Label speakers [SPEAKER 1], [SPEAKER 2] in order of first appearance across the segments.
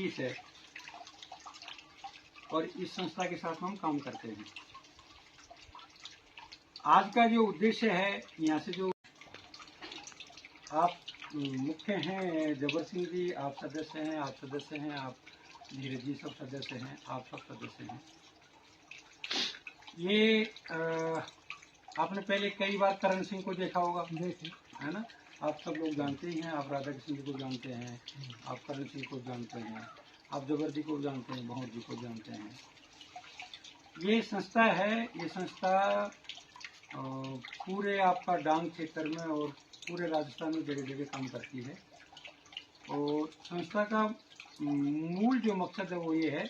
[SPEAKER 1] 2021 है और इस संस्था के साथ हम काम करते हैं। आज का जो उद्देश्य है, यहाँ से जो आप मुख्य हैं, जबर सिंह जी आप सदस्य हैं, आप सदस्य हैं, आप धीरज जी सब सदस्य हैं, आप सब सदस्य हैं। ये आपने पहले कई बार करण सिंह को देखा होगा, है ना? आप सब लोग जानते ही हैं, आप राधा कृष्ण जी को जानते हैं, आप करण सिंह को जानते हैं, आप जबर जी को जानते हैं, भंवर जी को जानते हैं। ये संस्था है, ये संस्था पूरे आपका डांग क्षेत्र में और पूरे राजस्थान में जगह जगह काम करती है। और संस्था का मूल जो मकसद है वो ये है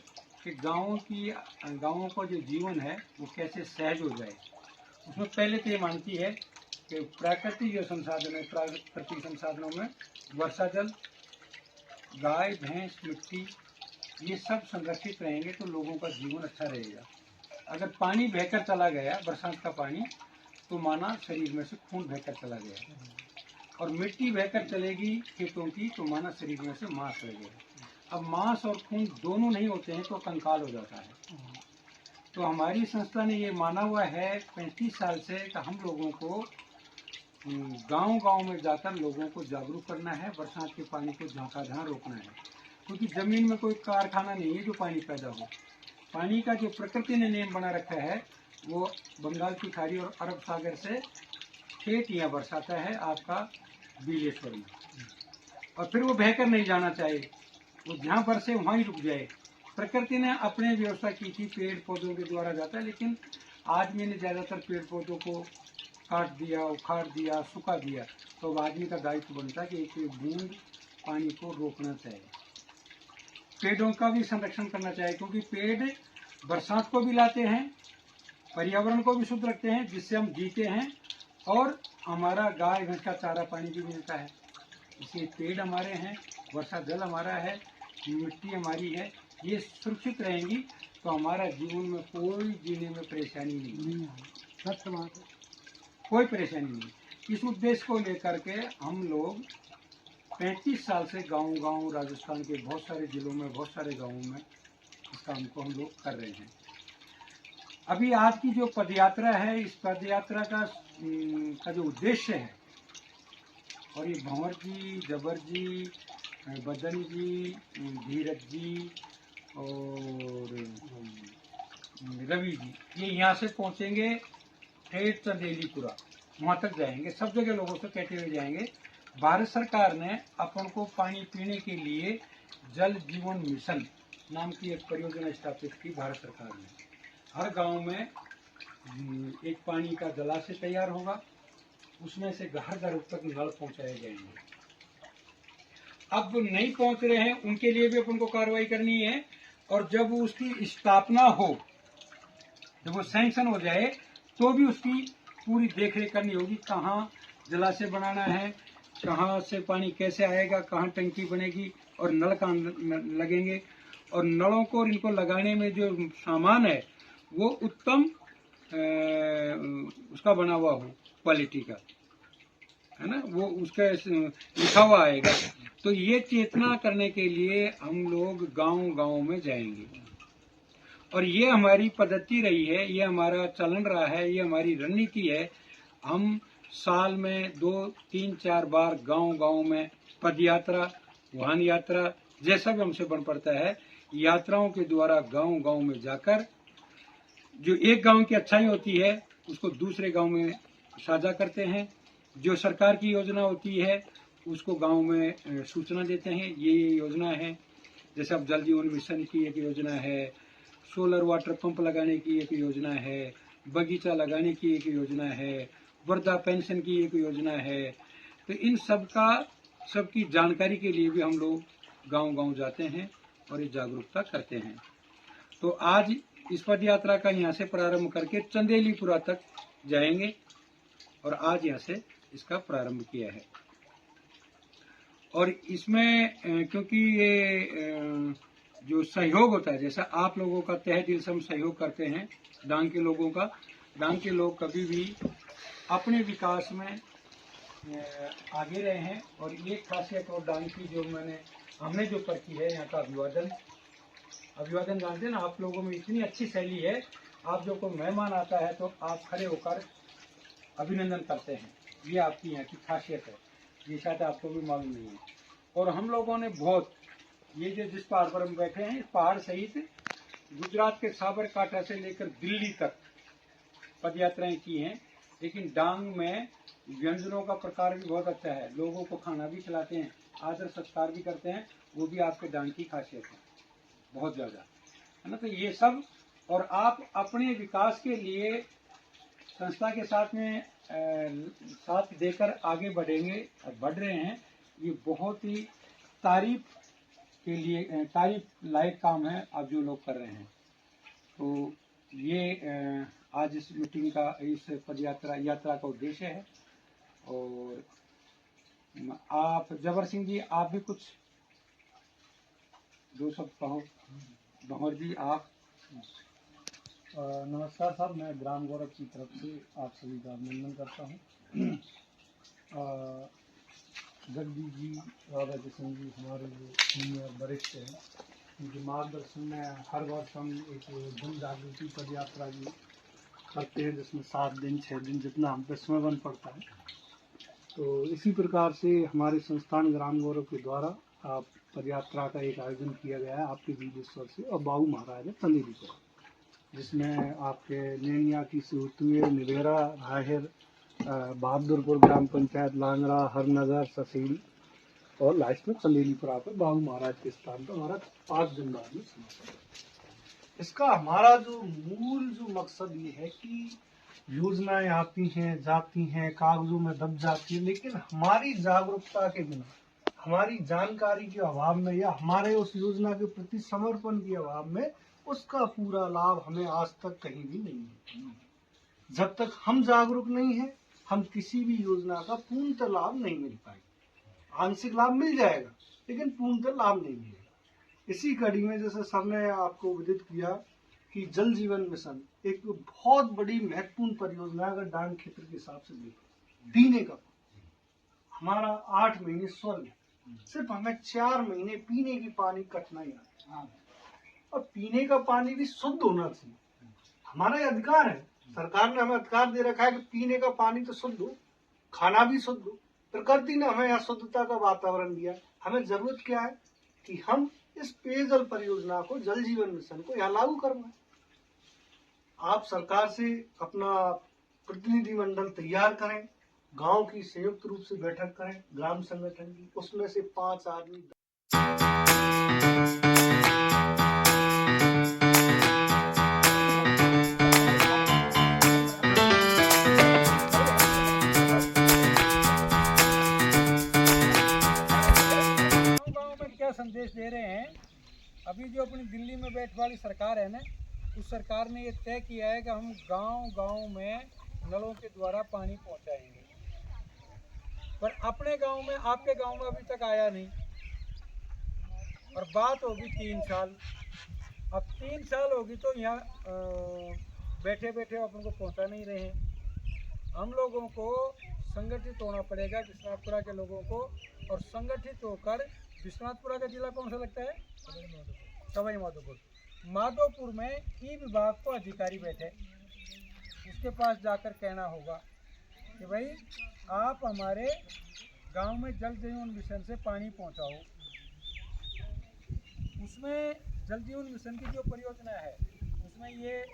[SPEAKER 1] कि गाँवों का जो जीवन है वो कैसे सहज हो जाए। उसमें पहले तो ये मानती है कि प्राकृतिक जो संसाधन है, प्राकृतिक संसाधनों में वर्षा जल, गाय भैंस, मिट्टी, ये सब संरक्षित रहेंगे तो लोगों का जीवन अच्छा रहेगा। अगर पानी बहकर चला गया, बरसात का पानी, तो माना शरीर में से खून बहकर चला गया, और मिट्टी बहकर चलेगी खेतों की तो माना शरीर में से मांस रहेगा। अब मांस और खून दोनों नहीं होते हैं तो कंकाल हो जाता है। तो हमारी संस्था ने ये माना हुआ है 35 साल से कि हम लोगों को गांव-गांव में जाकर लोगों को जागरूक करना है, बरसात के पानी को जहाँ रोकना है। क्योंकि जमीन में कोई कारखाना नहीं है जो पानी पैदा हो। पानी का जो प्रकृति ने नियम बना रखा है वो बंगाल की खाड़ी और अरब सागर से खेत यहाँ बरसाता है आपका बिलेश्वर में, और फिर वो बहकर नहीं जाना चाहिए, वो जहाँ बरसे वहाँ ही रुक जाए। प्रकृति ने अपने व्यवस्था की थी, पेड़ पौधों के द्वारा जाता है, लेकिन आदमी ने ज़्यादातर पेड़ पौधों को काट दिया, उखाड़ दिया, सुखा दिया। तो अब आदमी का दायित्व बनता है कि एक बूंद पानी को रोकना चाहिए, पेड़ों का भी संरक्षण करना चाहिए, क्योंकि पेड़ बरसात को भी लाते हैं, पर्यावरण को भी शुद्ध रखते हैं, जिससे हम जीते हैं, और हमारा गाय भैंस का चारा पानी भी मिलता है। इसलिए पेड़ हमारे हैं, वर्षा जल हमारा है, मिट्टी हमारी है, ये सुरक्षित रहेंगी तो हमारा जीवन में कोई जीने में परेशानी नहीं, कोई परेशानी नहीं। इस उद्देश्य को लेकर के हम लोग 35 साल से गांव-गांव राजस्थान के बहुत सारे जिलों में, बहुत सारे गांवों में इस काम को हम लोग कर रहे हैं। अभी आज की जो पदयात्रा है, इस पदयात्रा का जो उद्देश्य है, और ये भंवर जी, जबर जी, बदन जी, धीरज जी और रवि जी, ये यहाँ से पहुँचेंगे ठेठ चंदेलीपुरा, वहाँ तक जाएंगे, सब जगह लोगों से कहते हुए जाएंगे। भारत सरकार ने अपन को पानी पीने के लिए जल जीवन मिशन नाम की एक परियोजना स्थापित की भारत सरकार ने। हर गांव में एक पानी का जलाशय तैयार होगा, उसमें से घर घर तक नल पहुंचाए जाएंगे। अब नहीं पहुंच रहे हैं उनके लिए भी अपन को कार्रवाई करनी है, और जब उसकी स्थापना हो, जब वो सैंक्शन हो जाए, तो भी उसकी पूरी देखरेख करनी होगी। कहाँ जलाशय बनाना है, कहाँ से पानी कैसे आएगा, कहाँ टंकी बनेगी, और नल कहाँ लगेंगे, और नलों को और इनको लगाने में जो सामान है वो उत्तम उसका बना हुआ हो, क्वालिटी का, है ना, वो उसका लिखा हुआ आएगा। तो ये चेतना करने के लिए हम लोग गांव-गांव में जाएंगे, और ये हमारी पद्धति रही है, ये हमारा चलन रहा है, ये हमारी रणनीति है। हम साल में 2, 3, 4 बार गांव-गांव में पदयात्रा, वाहन यात्रा, जैसा भी हमसे बन पड़ता है, यात्राओं के द्वारा गांव-गांव में जाकर जो एक गांव की अच्छाई होती है उसको दूसरे गांव में साझा करते हैं। जो सरकार की योजना होती है उसको गांव में सूचना देते हैं, ये योजना है। जैसे अब जल जीवन मिशन की एक योजना है, सोलर वाटर पंप लगाने की एक योजना है, बगीचा लगाने की एक योजना है, वृद्धा पेंशन की एक योजना है। तो इन सबकी जानकारी के लिए भी हम लोग गांव-गांव जाते हैं और ये जागरूकता करते हैं। तो आज इस पद यात्रा का यहाँ से प्रारंभ करके चंदेलीपुरा तक जाएंगे, और आज यहाँ से इसका प्रारंभ किया है। और इसमें क्योंकि ये जो सहयोग होता है, जैसा आप लोगों का तहे दिल से हम सहयोग करते हैं डांग के लोगों का, डांग के लोग कभी भी अपने विकास में आगे रहे हैं। और ये खासियत और डांग की जो मैंने हमने जो पर्ची है यहाँ का अभिवादन जानते हैं ना, आप लोगों में इतनी अच्छी शैली है, आप जो कोई मेहमान आता है तो आप खड़े होकर अभिनंदन करते हैं। ये आपकी यहाँ की खासियत है, ये शायद आपको भी मालूम नहीं है। और हम लोगों ने बहुत, ये जो जिस पहाड़ पर हम बैठे हैं, इस पहाड़ सहित गुजरात के साबरकांठा से लेकर दिल्ली तक पद यात्राएं की हैं। लेकिन डांग में व्यंजनों का प्रकार भी बहुत अच्छा है, लोगों को खाना भी खिलाते हैं, आदर सत्कार भी करते हैं, वो भी आपके डांग की खासियत है बहुत ज़्यादा, है ना। तो ये सब, और आप अपने विकास के लिए संस्था के साथ में साथ देकर आगे बढ़ेंगे और बढ़ रहे हैं, ये बहुत ही तारीफ के लिए तारीफ लायक काम है आप जो लोग कर रहे हैं। तो ये आज इस मीटिंग का, इस पद यात्रा का उद्देश्य है। और आप जबर सिंह जी, आप भी कुछ दो शब्द कहो। भंवर जी आप।
[SPEAKER 2] नमस्कार साहब, मैं ग्राम गौरव की तरफ से आप सभी का अभिनंदन करता हूँ। जगदीश जी, राधा किशन जी हमारे जो सीनियर वरिष्ठ हैं, उनके मार्गदर्शन में हर वर्ष हम एक जन जागृति पद यात्रा भी करते हैं, जिसमें 7 दिन 6 दिन जितना हम पे समय बन पड़ता है। तो इसी प्रकार से हमारे संस्थान ग्राम गौरव के द्वारा आप पद यात्रा का एक आयोजन किया गया है आपके बीजेश्वर से और बाबू महाराज है तंदेली पर, जिसमें आपके नैनिया की से होते हुए निवेरा, राहिर, बहादुरपुर ग्राम पंचायत, लांगरा, हरनगर, ससील और लास्ट में चंदेलीपुरा पर बाबू महाराज के स्थान पर हमारा 5 दिन बाद में समापन। इसका हमारा जो मूल जो मकसद ये है कि योजनाएं आती हैं जाती हैं, कागजों में दब जाती है, लेकिन हमारी जागरूकता के बिना, हमारी जानकारी के अभाव में या हमारे उस योजना के प्रति समर्पण के अभाव में उसका पूरा लाभ हमें आज तक कहीं भी नहीं है। जब तक हम जागरूक नहीं हैं, हम किसी भी योजना का पूर्णतः लाभ नहीं मिल पाएगा। आंशिक लाभ मिल जाएगा लेकिन पूर्णतः लाभ नहीं मिलेगा। इसी कड़ी में जैसे सर ने आपको विदित किया कि जल जीवन मिशन एक बहुत बड़ी महत्वपूर्ण परियोजना, अगर डांग क्षेत्र के हिसाब से देखो, पीने का हमारा 8 महीने स्वर्ग, सिर्फ हमें 4 महीने पीने की पानी कठिनाई आती है, और पीने का पानी भी शुद्ध होना चाहिए। हमारा ये अधिकार है, सरकार ने हमें अधिकार दे रखा है कि पीने का पानी तो शुद्ध हो, खाना भी शुद्ध हो। प्रकृति ने हमें यहाँ शुद्धता का वातावरण दिया। हमें जरूरत क्या है कि हम इस पेयजल परियोजना को, जल जीवन मिशन को यहाँ लागू करना है। आप सरकार से अपना प्रतिनिधिमंडल तैयार करें, गांव की संयुक्त रूप से बैठक करें, ग्राम संगठन की, उसमें से 5 आदमी
[SPEAKER 1] संदेश दे रहे हैं। अभी जो अपनी दिल्ली में बैठ वाली सरकार है ना, उस सरकार ने ये तय किया है कि हम गांव-गांव में नलों के द्वारा पानी पहुंचाएंगे, पर अपने गांव में, आपके गांव में अभी तक आया नहीं। और बात होगी 3 साल, अब 3 साल होगी तो यहाँ बैठे बैठे अपन को पहुंचा नहीं रहे हैं। हम लोगों को संगठित होना पड़ेगा, विश्वनाथपुरा के लोगों को, और संगठित होकर, विश्वनाथपुरा का जिला कौन सा लगता है? सवाई माधोपुर। माधोपुर में ई विभाग को अधिकारी बैठे, उसके पास जाकर कहना होगा कि भाई आप हमारे गांव में जल जीवन मिशन से पानी पहुंचाओ। उसमें जल जीवन मिशन की जो परियोजना है, उसमें ये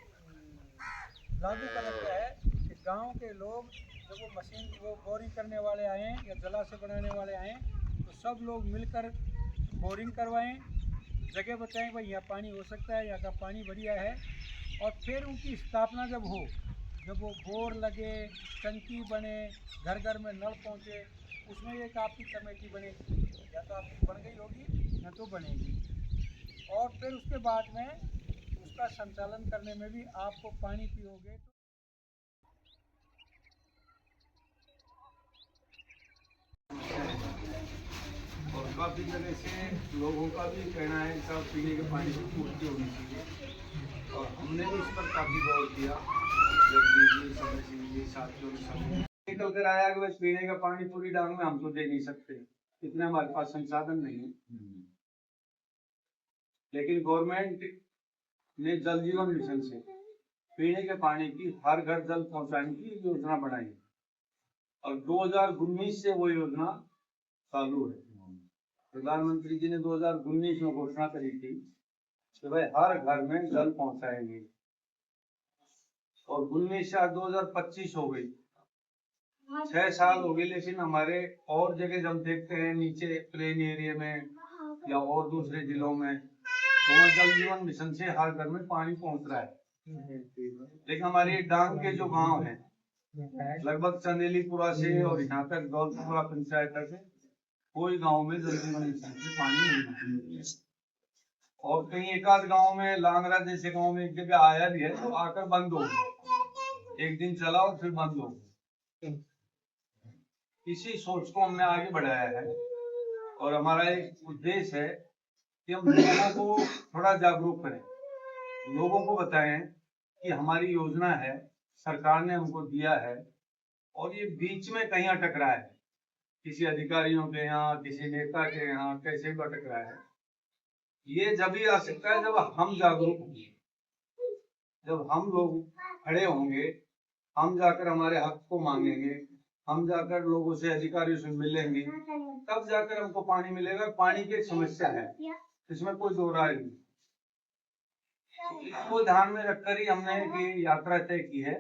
[SPEAKER 1] लागू कर रखा है कि गांव के लोग जब वो बोरिंग करने वाले आएँ या जलाशय बनाने वाले आएँ, तो सब लोग मिलकर बोरिंग करवाएं, जगह बताएं भाई यहाँ पानी हो सकता है, यहाँ का पानी बढ़िया है। और फिर उनकी स्थापना जब हो, जब वो बोर लगे, टंकी बने, घर घर में नल पहुँचे, उसमें एक आपकी कमेटी बनेगी, या तो आपकी बन गई होगी या तो बनेगी। और फिर उसके बाद में उसका संचालन करने में भी आपको पानी पियोगे
[SPEAKER 3] और काफ़ी जगह से लोगों का भी कहना है कि साहब पीने के पानी की पूर्ति होनी चाहिए, और हमने भी इस पर काफ़ी गौर किया। जगदीश जी, साथियों ने सब निकल कर आया कि बस पीने का पानी पूरी डांग में हम तो दे नहीं सकते, इतना हमारे पास संसाधन नहीं है। लेकिन गवर्नमेंट ने जल जीवन मिशन से पीने के पानी की हर घर जल पहुंचाने की योजना बनाई और 2019 से वो योजना चालू है। प्रधानमंत्री जी ने 2019 में घोषणा करी थी कि भाई हर घर में जल पहुंचाएंगे और 19 से आज 2025 हो गई, 6 साल हो गए। लेकिन हमारे और जगह जब देखते हैं नीचे प्लेन एरिया में या और दूसरे जिलों में तो वहाँ जल जीवन मिशन से हर घर में पानी पहुंच रहा है। लेकिन हमारे डांग के जो गांव हैं लगभग चंदेलीपुरा से और यहाँ तक दौलतपुरा पंचायत तक कोई गांव में जल जीवन मिशन से पानी नहीं है और कहीं एक आध गाँव में लांगरा जैसे गाँव में एक जगह आया भी है तो आकर बंद हो गया, एक दिन चला और फिर बंद हो गया। इसी सोच को हमने आगे बढ़ाया है और हमारा एक उद्देश्य है कि हम लोगों को थोड़ा जागरूक करें, लोगों को बताएं कि हमारी योजना है, सरकार ने हमको दिया है और ये बीच में कहीं अटक रहा है, किसी अधिकारियों के यहाँ, किसी नेता के यहाँ, कैसे भी अटक रहा है। ये जब ही आ सकता है जब हम जागरूक होंगे, जब हम लोग खड़े होंगे, हम जाकर हमारे हक को मांगेंगे, हम जाकर लोगों से, अधिकारियों से मिलेंगे, तब जाकर हमको पानी मिलेगा। पानी की एक समस्या है, इसमें कोई दो राय नहीं। इसको ध्यान में रखकर ही हमने ये यात्रा तय की है।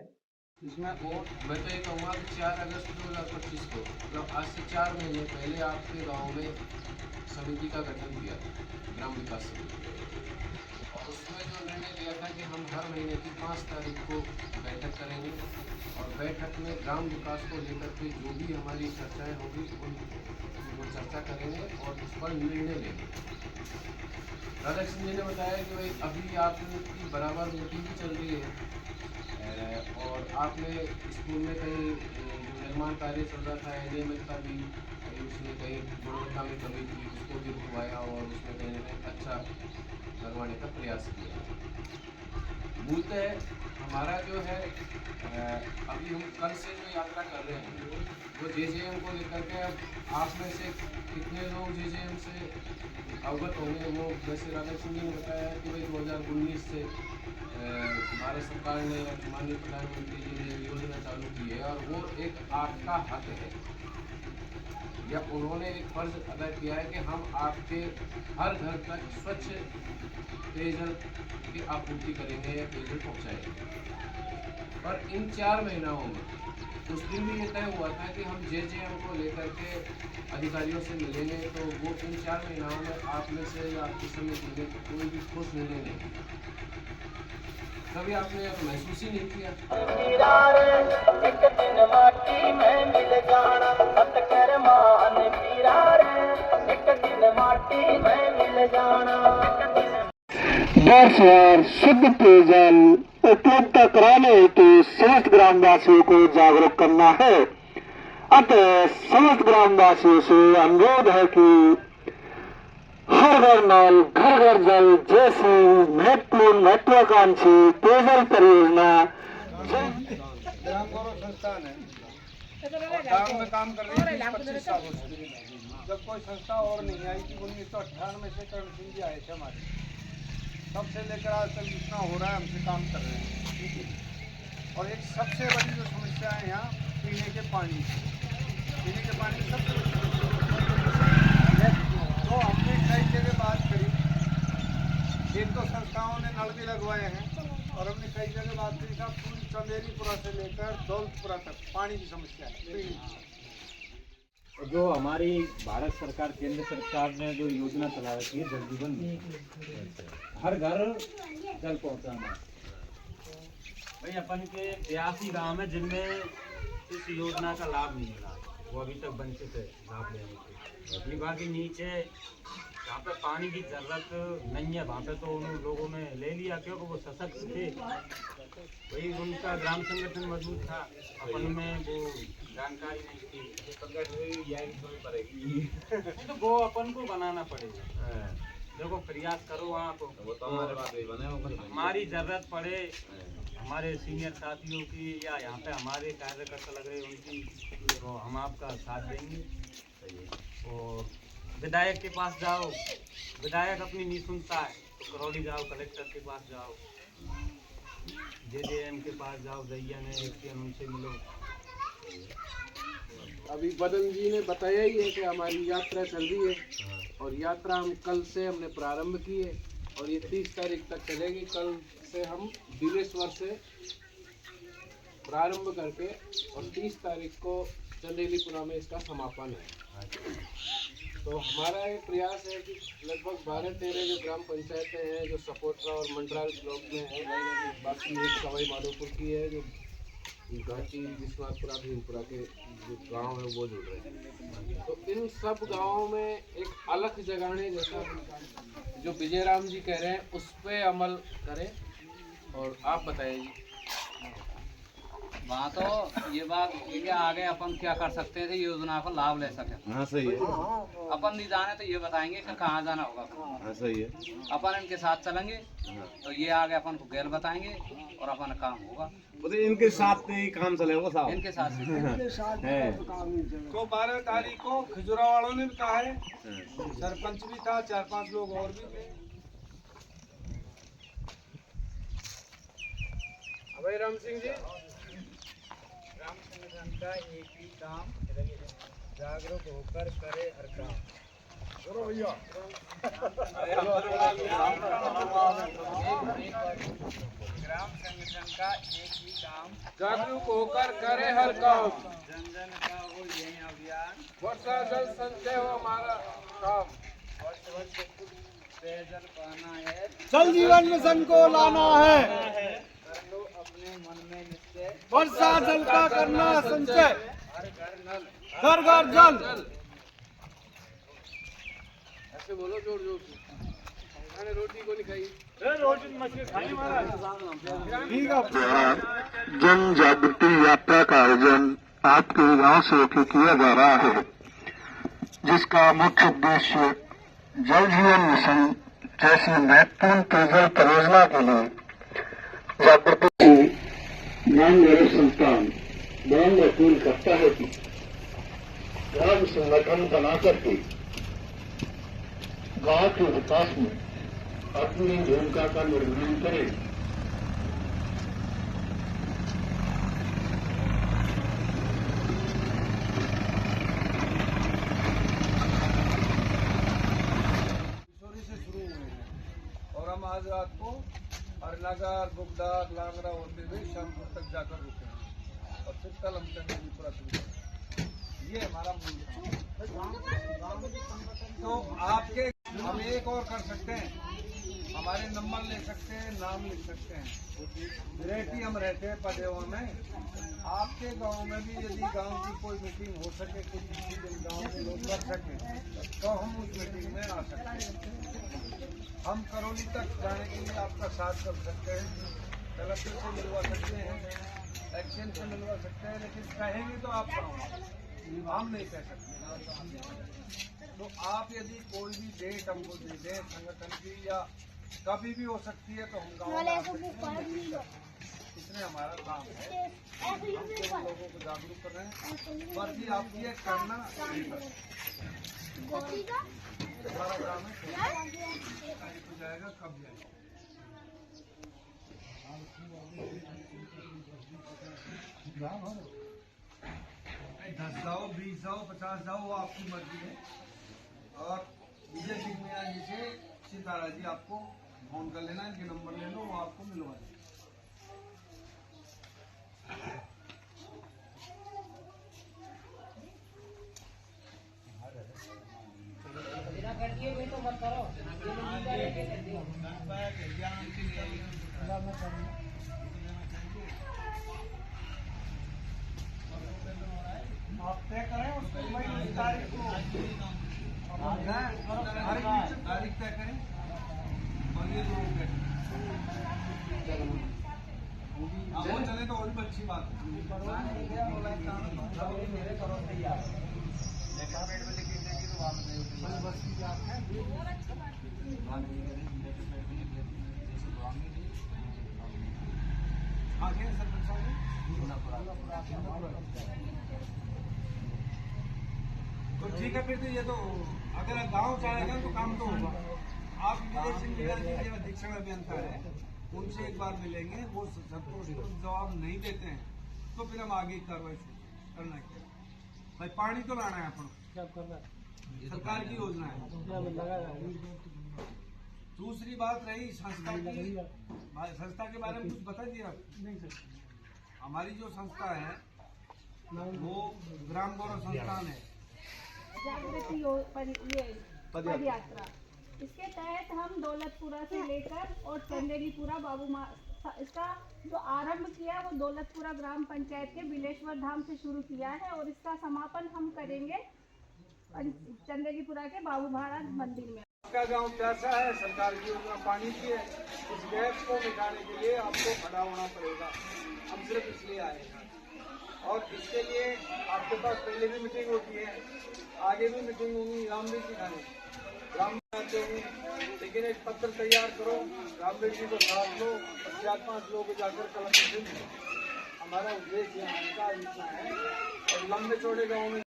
[SPEAKER 4] इसमें और मैं तो ये कहूँगा कि 4 अगस्त 2025 को मतलब आज से 4 महीने पहले आपके गांव में समिति का गठन किया, ग्राम विकास समिति, और उसमें जो निर्णय लिया था कि हम हर महीने की 5 तारीख को बैठक करेंगे और बैठक में ग्राम विकास को लेकर के जो भी हमारी चर्चाएं होगी वो चर्चा करेंगे और उस पर निर्णय लेंगे। राधा सिंह जी ने बताया कि भाई अभी आपकी बराबर मीटिंग भी चल रही है और आपने स्कूल में कहीं निर्माण कार्य चल रहा था, अनियमितता भी उसने कहीं गुणवत्ता में कमी थी, उसको भी रुकवाया और उसमें कहीं ना कहीं अच्छा लगवाने का प्रयास किया। मूलतः हमारा जो है अभी हम कल से जो यात्रा कर रहे हैं वो जेजेएम को लेकर के आप में से कितने लोग जेजेएम से अवगत होंगे। वो जैसे राधा सिंह जी ने बताया कि भाई 2019 से भारत सरकार ने, माननीय प्रधानमंत्री जी ने योजना चालू की है और वो एक आपका हक है या उन्होंने एक फर्ज अदा किया है कि हम आपके हर घर तक स्वच्छ पेयजल की आपूर्ति करेंगे या पेयजल पहुँचाएंगे। पर इन 4 महीनों में उस दिन भी ये तय हुआ था कि हम जेजेएम को लेकर के अधिकारियों से मिलेंगे, तो वो इन 4 महीनों में आप में से या आपकी समिति में कोई भी ठोस निर्णय नहीं, कभी आपने महसूस ही नहीं किया।
[SPEAKER 2] वर्षवार शुद्ध पेयजल उपलब्ध कराने हेतु समस्त ग्रामवासियों को जागरूक करना है। अतः समस्त ग्रामवासियों से अनुरोध है कि हर घर नल, घर घर जल जैसी महत्वपूर्ण महत्वाकांक्षी पेयजल परियोजना
[SPEAKER 3] ग्राम गौरव संस्थान है और गांव में काम कर रही है 25 सालों से। जब कोई संस्था और नहीं आई थी 1998 से करण सिंह जी आए थे हमारे, तब से लेकर आज तक जितना हो रहा है हमसे काम कर रहे हैं। और एक सबसे बड़ी जो समस्या है यहाँ पीने के पानी की सबसे बड़ी समस्या। तो हमने कई जगह बात करी, एक तो संस्थाओं ने नल भी लगवाए हैं और हमने कई जगह बात करी था, पूरी चंदेरीपुरा से लेकर दौलतपुरा तक पानी की समस्या है।
[SPEAKER 5] जो हमारी भारत सरकार, केंद्र सरकार ने जो योजना चला रखी है जल जीवन मिशन, हर घर जल पहुंचाना। भाई अपन के 82 गांव है जिनमें इस योजना का लाभ नहीं मिला, वो अभी तक वंचित है लाभ लेने के। बाकी नीचे जहाँ पे पानी की जरूरत नहीं है वहाँ पे तो उन लोगों ने ले लिया क्योंकि वो सशक्त थे, वही उनका ग्राम संगठन मजबूत था, अपन में वो जानकारी नहीं थी पड़ेगी तो वो अपन को बनाना पड़ेगा। देखो प्रयास करो आप, वो तो हमारे बात ही बने, हमारी जरूरत पड़े हमारे सीनियर साथियों की या यहाँ पे हमारे कार्यकर्ता लग रहे उनकी, तो हम आपका साथ देंगे। और विधायक के पास जाओ, विधायक अपनी नहीं सुनता है, तो करौली जाओ, कलेक्टर के पास जाओ, जेजेएम के पास जाओ, दैया ने एसडीएम उनसे मिलो।
[SPEAKER 4] अभी बदन जी ने बताया ही है कि हमारी यात्रा चल रही है और यात्रा हम कल से हमने प्रारंभ की है और ये 30 तारीख तक चलेगी। कल से हम बिलेश्वर से प्रारंभ करके और 30 तारीख को चंदेलीपुरा में इसका समापन है। तो हमारा ये प्रयास है कि लगभग 12-13 जो ग्राम पंचायतें हैं जो सपोत्रा और मंडराल ब्लॉक में है, बाकी एक सवाई माधोपुर की है जो घाटी विश्वनाथपुरा भीमपुरा के जो गांव है वो जुड़ रहे हैं। तो इन सब गांवों में एक अलग जगाने जैसा जो विजयराम जी कह रहे हैं उस पर अमल करें। और आप बताइए जी।
[SPEAKER 6] वहाँ तो ये बात कि आगे अपन क्या कर सकते हैं योजना का लाभ ले सके।
[SPEAKER 7] हाँ सही है।
[SPEAKER 6] अपन नहीं जाने तो ये बताएंगे कि कहाँ जाना होगा।
[SPEAKER 7] हाँ सही है।
[SPEAKER 6] अपन इनके साथ चलेंगे तो ये आगे अपन को गैर बताएंगे और अपन काम होगा।
[SPEAKER 7] इनके साथ ही काम चलेगा साहब।
[SPEAKER 6] इनके साथ
[SPEAKER 7] है।
[SPEAKER 3] तो 12 तारीख को खिजुरा वालों ने भी कहा है, सरपंच भी था, 4-5 लोग और भी थे।
[SPEAKER 4] अभय राम सिंह जी,
[SPEAKER 1] ग्राम संगठन का एक ही काम, जागरूक होकर करे हर काम। चलो भैया। ग्राम संगठन का एक ही काम,
[SPEAKER 4] जागरूक होकर करे हर काम।
[SPEAKER 1] जन जन का हो यही अभियान,
[SPEAKER 4] वर्षा जल संचय हो हमारा काम।
[SPEAKER 1] वर्ष वर्ष पेयजल पाना है,
[SPEAKER 2] जल जीवन मिशन को लाना है,
[SPEAKER 1] कर लो अपने मन में निश्चय,
[SPEAKER 2] वर्षा जल का करना संचय,
[SPEAKER 1] हर घर नल,
[SPEAKER 2] घर घर जल।
[SPEAKER 4] ऐसे बोलो जोर जोर से। मैंने रोटी को नहीं खाई।
[SPEAKER 2] ठीक है।
[SPEAKER 8] जन जागृति यात्रा का आयोजन आपके गांव से होकर किया जा रहा है, जिसका मुख्य उद्देश्य जल जीवन मिशन जैसी महत्वपूर्ण पेयजल परियोजना के लिए जागृति की ग्राम गैरव संस्थान मांग अपील करता है कि ग्राम संगठन बना करके गांव के विकास में अपनी भूमिका का निर्वहन करें।
[SPEAKER 3] किशोरी से शुरू हुए हैं और हम आज रात को हरनगर, बुगदार, लांगरा होते हुए शामपुर तक जाकर रुके हैं और फिर कल हम चंदेलीपुरा शुरू करेंगे। ये हमारा मूल काम। तो आपके हम एक और कर सकते हैं, हमारे नंबर ले सकते हैं, नाम लिख सकते हैं। रेटी हम रहते हैं पदेवा में। आपके गांव में भी यदि गांव की कोई मीटिंग हो सके, कुछ गांव के लोग कर सके तो हम उस मीटिंग में आ सकते हैं। हम करौली तक जाने के लिए आपका साथ कर सकते हैं, कलेक्टर से मिलवा सकते हैं, एक्शन से मिलवा सकते हैं, लेकिन कहेंगे तो आप हम नहीं कह सकते। तो आप यदि कोई भी डेट हमको दे दें संगठन की या कभी भी हो सकती है तो हम गाँव में आ सकते हैं। इसमें हमारा काम है, हम केवल लोगों को जागरूक कर रहे हैं। वर्दी आपकी है करना नहीं हमारा काम है। तारीख को जाएगा, कब जाएगा? दस जाओ, 20 जाओ, 50 जाओ, वो आपकी मर्जी है। और विजय सिंह मीणा जी से सितारा जी आपको फोन कर लेना, इनके नंबर ले लो, वो आपको मिलवा देंगे।
[SPEAKER 2] आप तय करें उसको भाई इस तारीख को
[SPEAKER 3] तारीख तय करें और ये लोग वो चले तो और भी अच्छी बात आगे सरपंच तो ठीक है। फिर तो ये तो अगर गांव जाएगा तो काम तो होगा। आप विजय सिंह मीणा जी जो अधीक्षण अभियंता है उनसे एक बार मिलेंगे, वो संतोषपूर्ण जवाब नहीं देते हैं तो फिर हम आगे कार्रवाई करना है। भाई पानी तो लाना है अपन, सरकार की योजना है। दूसरी बात रही संस्था की, संस्था के बारे में कुछ बता दिया आप?
[SPEAKER 2] नहीं सर,
[SPEAKER 3] हमारी जो संस्था है वो ग्राम गौरव संस्थान है,
[SPEAKER 9] जागृति पदयात्रा। इसके तहत हम दौलतपुरा से लेकर और चंदेलीपुरा इसका जो आरंभ किया वो दौलतपुरा ग्राम पंचायत के बिलेश्वर धाम से शुरू किया है और इसका समापन हम करेंगे चंदेलीपुरा के बाबू महाराज मंदिर में।
[SPEAKER 3] आपका गांव कैसा है, सरकार की योजना पानी की है, इस गैप को मिटाने के लिए आपको खड़ा होना पड़ेगा। हम सिर्फ इसलिए आए हैं और इसके लिए आपके पास पहले भी मीटिंग होती है, आगे भी मीटिंग होगी। रामवीर जी खाने राम आते हूँ, लेकिन एक पत्र तैयार करो, रामवीर जी को साथ लो, 4-5 लोग जाकर कलेक्टर से मिलो। हमारा उद्देश्य यहाँ का इतना है और लंबे चौड़े गाँव में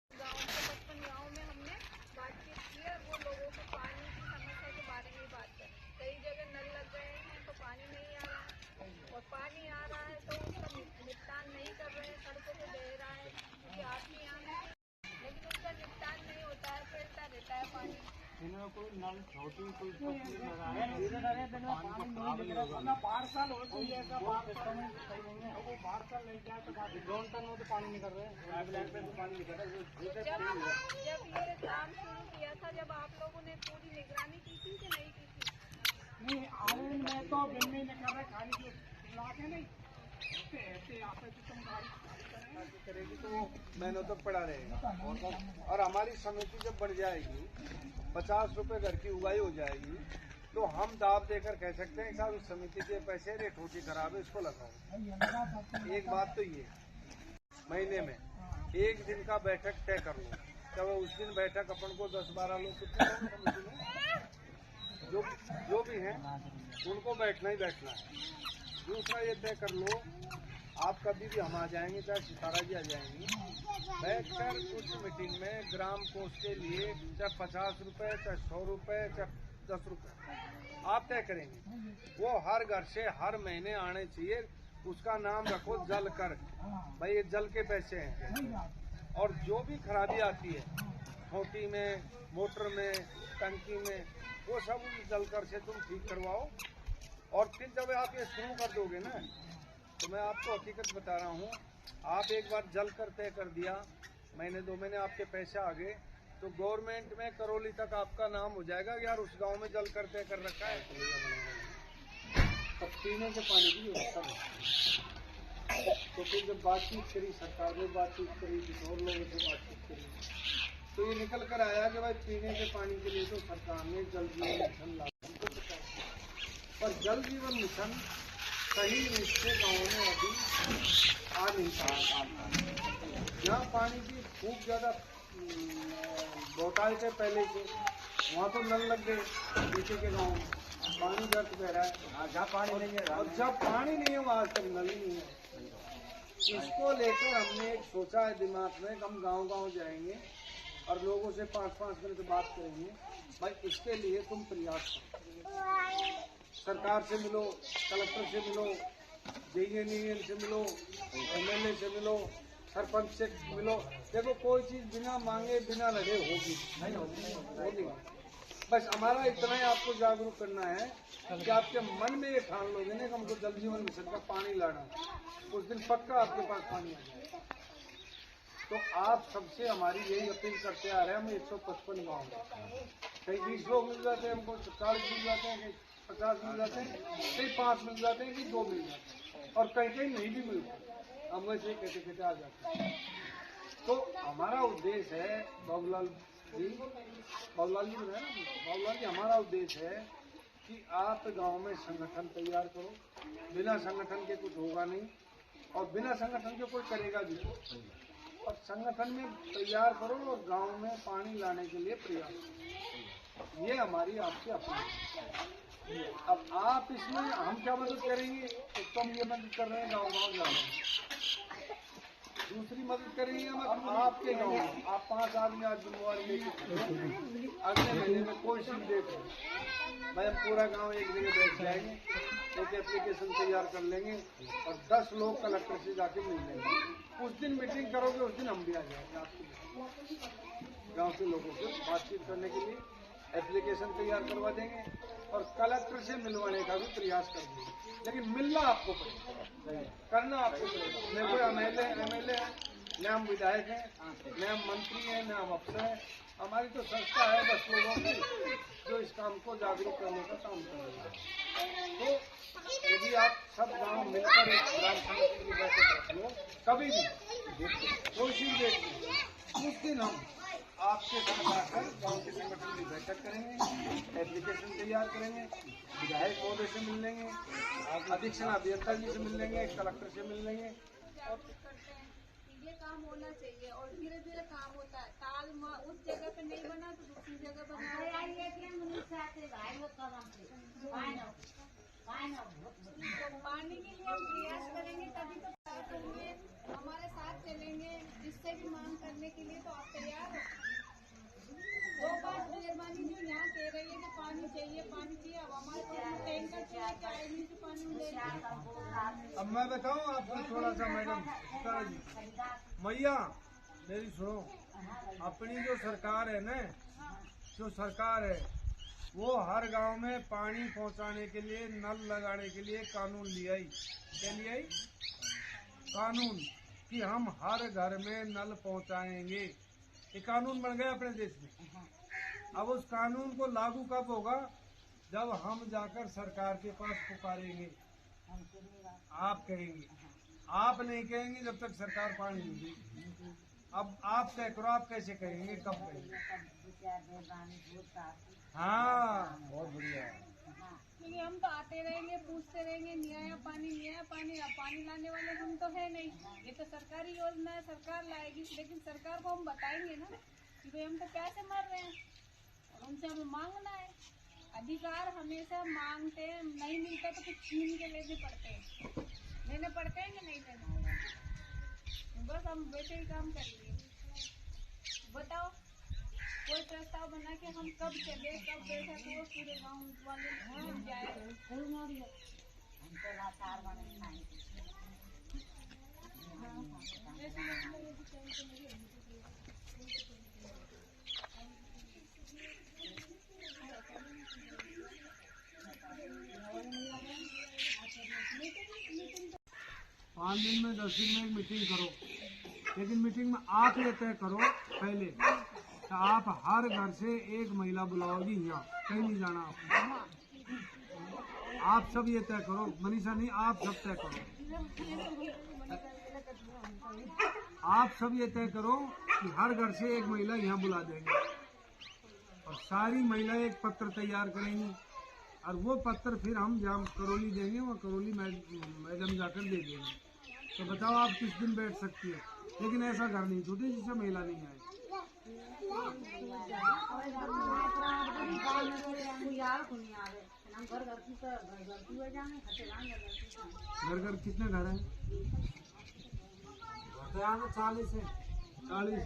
[SPEAKER 2] कोई नल छोटी कोई लगाए 12 साल हो गए ऐसा 12 साल वो 12 साल नहीं जाए तो ड्रोन टन में तो पानी निकल रहे हैं, पानी निकल रहा है।
[SPEAKER 9] जब ये काम शुरू किया था, जब आप लोगों ने पूरी निगरानी की थी कि नहीं की थी?
[SPEAKER 2] नहीं, आने में तो बिन्नी ने कर रहे खाली जो लाके नहीं ऐसे आप तुम गाड़ी
[SPEAKER 3] करेगी तो महीनों तक पड़ा रहेगा। और हमारी समिति जब बढ़ जाएगी, 50 रुपए घर की उगाई हो जाएगी, तो हम दाब देकर कह सकते हैं साहब इस समिति के पैसे रे ठोटी खराब है, इसको लगाओ। एक बात तो ये महीने में एक दिन का बैठक तय कर लो, तब उस दिन बैठक अपन को 10-12 लोग कितने समिति में जो भी हैं उनको बैठना ही बैठना है। दूसरा ये तय कर लो, आप कभी भी हम आ जाएंगे, चाहे सितारा जी आ जाएंगी, बैठकर उस मीटिंग में ग्राम कोष के लिए चाहे 50 रुपए, चाहे 100 रुपए, चाहे 10 रुपए आप तय करेंगे। वो हर घर से हर महीने आने चाहिए। उसका नाम रखो जल कर, भाई ये जल के पैसे हैं। और जो भी खराबी आती है खोटी में, मोटर में, टंकी में, वो सब उस जल कर से तुम ठीक करवाओ। और फिर जब आप ये शुरू कर दोगे ना, तो मैं आपको हकीकत बता रहा हूँ, आप एक बार जल कर तय कर दिया, महीने 2 महीने आपके पैसे आ गए, तो गवर्नमेंट में करौली तक आपका नाम हो जाएगा यार उस गांव में जल कर तय कर रखा है। तब पीने के पानी की व्यवस्था है। तो फिर जब बातचीत करी, सरकार ने बातचीत करी, किसी और लोगों से बातचीत करी, तो ये निकल कर आया कि भाई पीने के पानी के लिए तो सरकार ने जल जीवन मिशन लागू। पर जल जीवन मिशन सही रूप से गाँव में अभी आ नहीं पा। जहाँ पानी की खूब ज़्यादा बहुतायत है पहले से, वहाँ तो नल लग गए नीचे के गाँव में, पानी गर्त बह रहा है। जहाँ पानी नहीं है और जब पानी नहीं है वहाँ आज तक नल ही नहीं है। इसको लेकर हमने एक सोचा है दिमाग में, हम गांव-गांव जाएंगे और लोगों से 5-5 मिनट बात करेंगे। भाई इसके लिए तुम प्रयास करो, सरकार से मिलो, कलेक्टर से मिलो, जेईएन से मिलो, एमएलए से मिलो, सरपंच से मिलो। देखो कोई चीज बिना मांगे बिना लगे होगी होगी। बस हमारा इतना ही आपको जागरूक करना है कि आपके मन में ये ठान लोगे ना कि हमको जल जीवन मिशन का पानी लाना, उस दिन पक्का आपके पास पानी आ जाएगा। तो आप सबसे हमारी यही अपील करते आ रहे हैं। हम 155 गाँव में कहीं 20 लोग मिल जाते हैं, हमको 40 मिल जाते हैं, कहीं 50 मिल जाते हैं, कहीं 5 मिल जाते हैं, कहीं 2 मिल जाते हैं, और कहीं कहीं नहीं भी मिलते, हम वैसे कहते कहते आ जाते हैं। तो हमारा उद्देश्य है बाबूलाल जी बताया ना, बाबूलाल जी हमारा उद्देश्य है कि आप गांव में संगठन तैयार करो। बिना संगठन के कुछ होगा नहीं और बिना संगठन के कोई करेगा भी नहीं। और संगठन में तैयार करो और गांव में पानी लाने के लिए प्रयास करो। ये हमारी आपसे अपील है। अब आप इसमें हम क्या मदद करेंगे, तो हम ये मदद कर रहे हैं, गाँव गाँव जा रहे हैं। दूसरी मदद करेंगे हम आपके गाँव में। आप 5 आदमी आज जिम्मेवारी लेके चलो। अगले महीने में कोई सी डेट हो भाई, हम पूरा गांव एक जगह बैठ जाएंगे, एक एप्लीकेशन तैयार कर लेंगे और 10 लोग कलेक्टर से जाके मिल लेंगे। उस दिन मीटिंग करोगे, उस दिन हम भी आ जाएंगे आपके गांव के लोगों से बातचीत करने के लिए, एप्लीकेशन तैयार करवा देंगे और कलेक्टर से मिलवाने का भी प्रयास कर देंगे। लेकिन मिलना आपको पड़ेगा, करना आपको पड़ेगा। न कोई एमएलए है, न हम विधायक हैं, न हम मंत्री हैं, न हम अफसर हैं। हमारी तो संस्था है 10 लोगों की जो इस काम को जागरूक करने का काम कर रही है। तो यदि आप सब गांव मिलकर एक ग्राम समिति की बैठक रख लो, कभी भी कोई सी डेट नहीं, उस दिन हम आपके साथ आकर गांव के संगठन की बैठक करेंगे, एप्लीकेशन तैयार करेंगे, विधायक महोदय से मिल लेंगे, अधीक्षण अभियंता जी से मिल लेंगे, कलेक्टर से मिल लेंगे।
[SPEAKER 9] ये काम होना चाहिए और धीरे धीरे काम होता है। ताल उस जगह पे नहीं बना तो दूसरी जगह बना। पानी के लिए हम प्रयास करेंगे तभी तो साथ होंगे, हमारे साथ चलेंगे। जिससे भी मांग करने के लिए तो आप तैयार हो। 2 बार मेहरबानी जो यहाँ कह रही है कि पानी चाहिए, अब हमारे पास टैंकर चाहिए, चाइनीज से पानी ले।
[SPEAKER 3] अब मैं बताऊं आपको थोड़ा सा मैडम मैया मेरी सुनो, अपनी जो सरकार है ना, जो सरकार है वो हर गांव में पानी पहुंचाने के लिए, नल लगाने के लिए कानून ले आई। क्या ले आई? कानून कि हम हर घर में नल पहुंचाएंगे। ये कानून बन गया अपने देश में। अब उस कानून को लागू कब होगा? जब हम जाकर सरकार के पास पुकारेंगे। आप कहेंगे, आप नहीं कहेंगे जब तक सरकार पानी नहीं देगी। अब आप तय करो, आप कैसे कहेंगे, कब कहेंगे? हाँ, बहुत बढ़िया।
[SPEAKER 9] क्योंकि हम तो आते रहेंगे, पूछते रहेंगे, नहीं आया पानी, अब पानी लाने वाले हम तो है नहीं। ये तो सरकारी योजना है, सरकार लाएगी। लेकिन सरकार को हम बताएंगे ना कि भाई हम तो प्यासे मर रहे हैं और उनसे हमें मांगना है। अधिकार हमेशा मांगते हैं, नहीं मिलता तो कुछ छीन के लेने पड़ते हैं। लेने पड़ते हैं कि नहीं लेने? बस हम वैसे ही काम करेंगे। बताओ कोई प्रस्ताव बना के हम कब चले, कब बैठक हो, पूरे गांव वाले मिल जाए।
[SPEAKER 3] पाँच दिन में 10 दिन में एक मीटिंग करो, लेकिन मीटिंग में आप ये तय करो पहले तो आप हर घर से एक महिला बुलाओगी। यहाँ कहीं नहीं जाना आप सब ये तय करो। मनीषा नहीं, आप सब तय करो। आप सब ये तय करो कि हर घर से एक महिला यहाँ बुला देंगे और सारी महिलाएं एक पत्र तैयार करेंगी और वो पत्र फिर हम जहाँ करौली देंगे, वो करौली मैडम जाकर दे देंगे। तो बताओ आप किस दिन बैठ सकती है, लेकिन ऐसा घर नहीं छूटे जिससे महिला नहीं आए। घर घर कितने घर हैं? 40 है। 40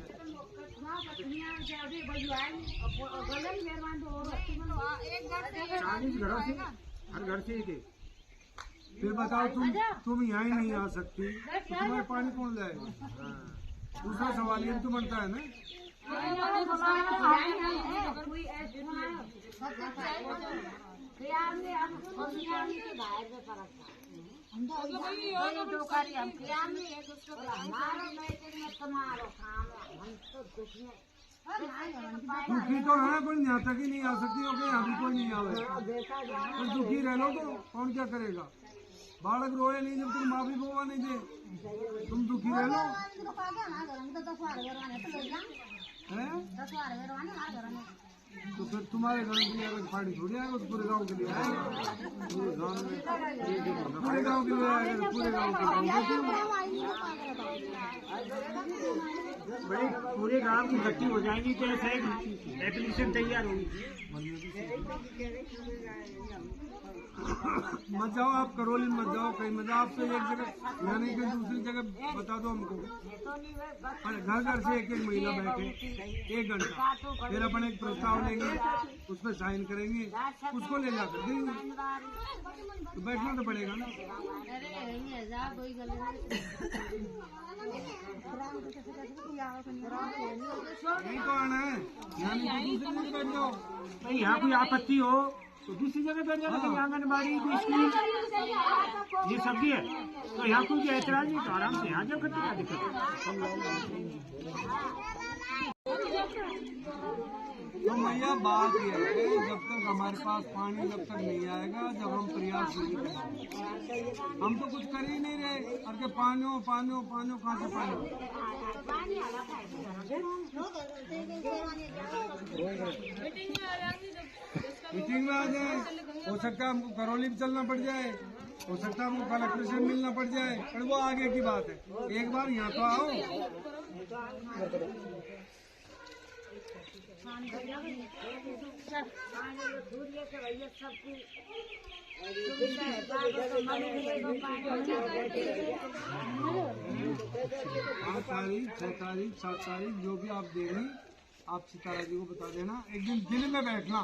[SPEAKER 3] घरों से, हर घर से एक। फिर बताओ तुम यहाँ ही नहीं आ सकती तो तुम्हारे पानी कौन लाएगा? दूसरा सवाल ये तो बनता है ना। दुखी तो है, पर यहाँ तक ही नहीं आ सकती हो कि यहाँ भी कोई नहीं आवे। तो दुखी रह लो तो कौन क्या करेगा? बालक रोए नहीं जब तक माँ भी बोवा नहीं दे। तुम दुखी रह लो। तो फिर तुम्हारे घर के लिए अगर पार्टी थोड़ी आएगा तो पूरे गांव के लिए आएगा। पूरे गांव के लिए आएगा, पूरे गांव के लिए।
[SPEAKER 2] बड़े पूरे गांव की इकट्ठी हो जाएंगी तो ऐसे एप्लीकेशन तैयार होगी।
[SPEAKER 3] मत जाओ आप करौली मत जाओ कहीं मत जाओ, आपसे एक जगह यानी कि दूसरी जगह बता दो हमको। घर घर से एक एक महिला बैठे 1 घंटा, फिर अपन एक प्रस्ताव लेंगे, उसमें साइन करेंगे, उसको ले जाकर देंगे। तो बैठना तो पड़ेगा ना। यही तो आना है, यानी कि दूसरी जगह बैठ जाओ।
[SPEAKER 2] भाई यहाँ कोई आपत्ति हो तो दूसरी जगह बैठ जाना, कहीं आंगनबाड़ी स्कूल ये सब भी है, तो यहाँ कोई ऐतराज नहीं, तो आराम से यहाँ जाकर क्या दिक्कत
[SPEAKER 3] तो भैया बात ये है, जब तक हमारे पास पानी जब तक नहीं आएगा, जब हम प्रयास नहीं करेंगे, हम तो कुछ कर ही नहीं रहे। और के पानी पानी पानी कहाँ से पानी? मीटिंग में आ जाए, हो सकता है हमको करौली भी चलना पड़ जाए, हो सकता है हमको कलेक्टर से मिलना पड़ जाए, पर वो आगे की बात है। एक बार यहाँ तो आओ। पाँच तारीख 6 तारीख 7 तारीख जो भी आप देंगी, आप सितारा जी को बता देना। एक दिन दिल्ली में बैठना,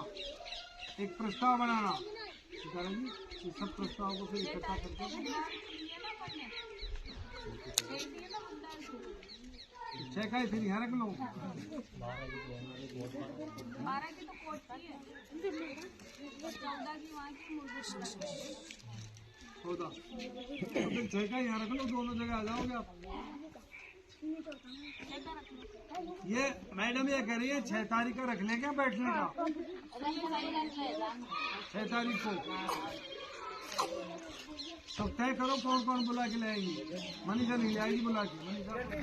[SPEAKER 3] एक प्रस्ताव बनाना सितारा जी, ये सब प्रस्ताव को फिर इकट्ठा करके 6 का ही फिर यहाँ रख लो।
[SPEAKER 9] 12 की तो कोर्ट की है, 14 की वहाँ की मुर्गी।
[SPEAKER 3] 14 फिर 6 का यहाँ रख लो, दोनों जगह आ जाओगे आप। ये मैडम ये कह रही है 6 तारीख का रख लें क्या बैठने का? 6 तारीख को तो तय करो कौन कौन बुला के लाएंगे। मनीषा नहीं लाएगी बुला के।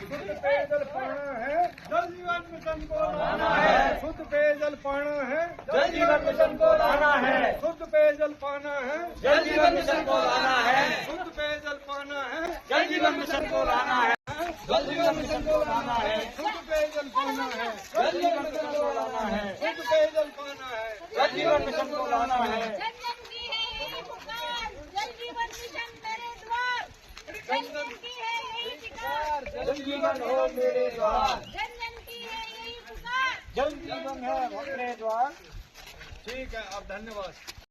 [SPEAKER 3] शुद्ध पेयजल पाना है, जल जीवन मिशन को लाना है। शुद्ध पेयजल पाना है, जल जीवन मिशन को लाना है। शुद्ध पेयजल पाना है, जल जीवन मिशन को लाना है। शुद्ध पेयजल पाना है, जल जीवन मिशन को लाना है। जल जीवन मिशन को लाना है। शुद्ध पेयजल पाना है, जल जीवन मिशन को लाना है। शुद्ध पेयजल पाना है, जल जीवन मिशन को लाना है। जल जीवन हो मेरे द्वार, जल जीवन है मेरे द्वार। ठीक है, अब धन्यवाद।